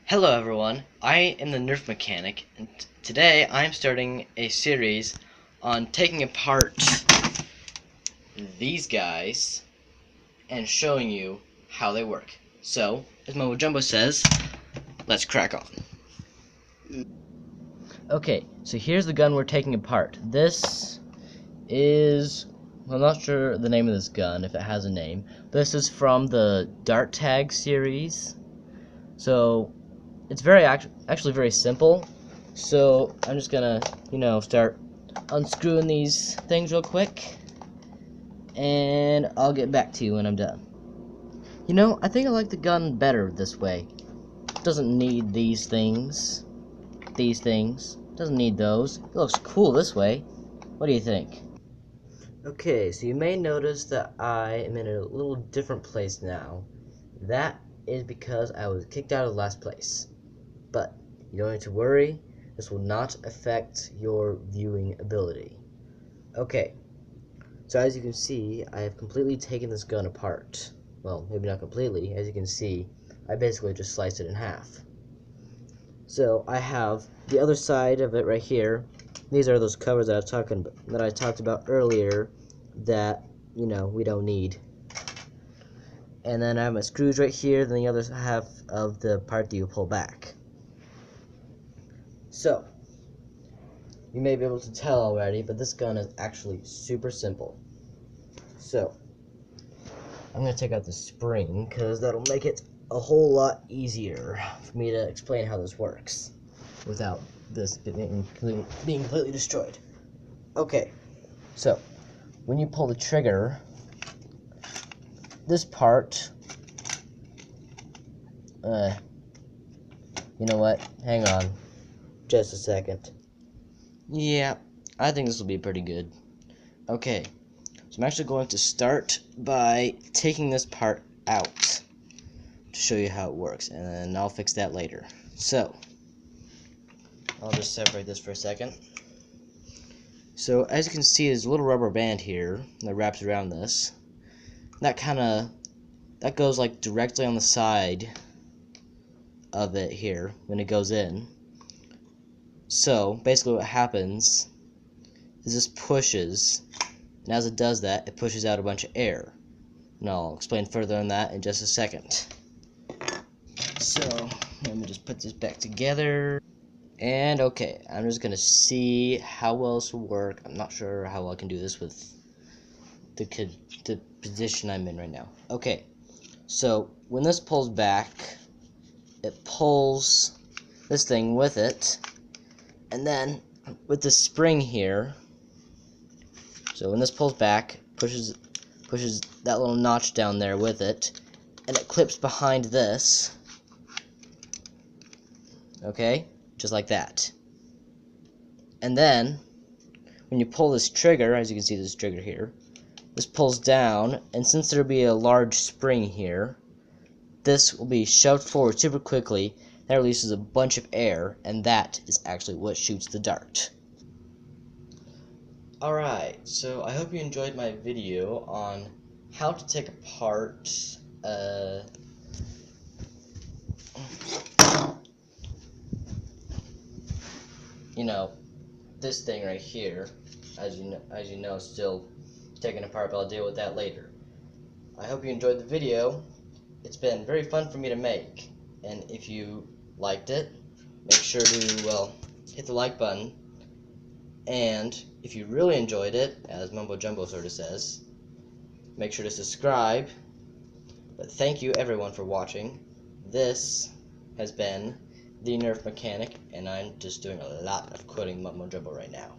Hello everyone, I am the Nerf mechanic, and today I'm starting a series on taking apart these guys and showing you how they work. So, as Momo Jumbo says, let's crack on. Okay, so here's the gun we're taking apart. This is, I'm not sure the name of this gun, if it has a name. This is from the Dart Tag series. So, it's actually very simple. So I'm just gonna, start unscrewing these things real quick, and I'll get back to you when I'm done. I think I like the gun better this way. It doesn't need these things. Doesn't need those. It looks cool this way. What do you think? Okay, so you may notice that I am in a little different place now. That is because I was kicked out of last place. But you don't need to worry, this will not affect your viewing ability. Okay, so as you can see, I have completely taken this gun apart. Well, maybe not completely. As you can see, I basically just sliced it in half. So I have the other side of it right here. These are those covers that I talked about earlier that, we don't need. And then I have my screws right here, then the other half of the part that you pull back. So, you may be able to tell already, but this gun is actually super simple. So, I'm going to take out the spring, because that'll make it a whole lot easier for me to explain how this works without this being completely destroyed. Okay, so, when you pull the trigger, this part, you know what, hang on, just a second. Yeah, I think this will be pretty good. Okay, so I'm actually going to start by taking this part out to show you how it works, and then I'll fix that later. So, I'll just separate this for a second. So, as you can see, there's a little rubber band here that wraps around this. That goes like directly on the side of it here when it goes in. So, basically what happens is this pushes, and as it does that, it pushes out a bunch of air. And I'll explain further on that in just a second. So, let me just put this back together. And okay, I'm just gonna see how well this will work. I'm not sure how well I can do this with the position I'm in right now. Okay, so when this pulls back, it pulls this thing with it, and then with the spring here, so when this pulls back, pushes that little notch down there with it, and it clips behind this, okay, just like that. And then when you pull this trigger, as you can see this trigger here, this pulls down, and since there'll be a large spring here, this will be shoved forward super quickly. That releases a bunch of air, and that is actually what shoots the dart. Alright, so I hope you enjoyed my video on how to take apart this thing right here. As you know, still taken apart, but I'll deal with that later. I hope you enjoyed the video. It's been very fun for me to make, and if you liked it, make sure to, hit the like button, and if you really enjoyed it, as Mumbo Jumbo sort of says, make sure to subscribe. But thank you everyone for watching. This has been the Nerf Mechanic, and I'm just doing a lot of quoting Mumbo Jumbo right now.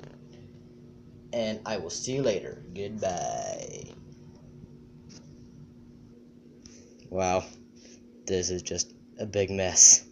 And I will see you later. Goodbye. Wow, this is just a big mess.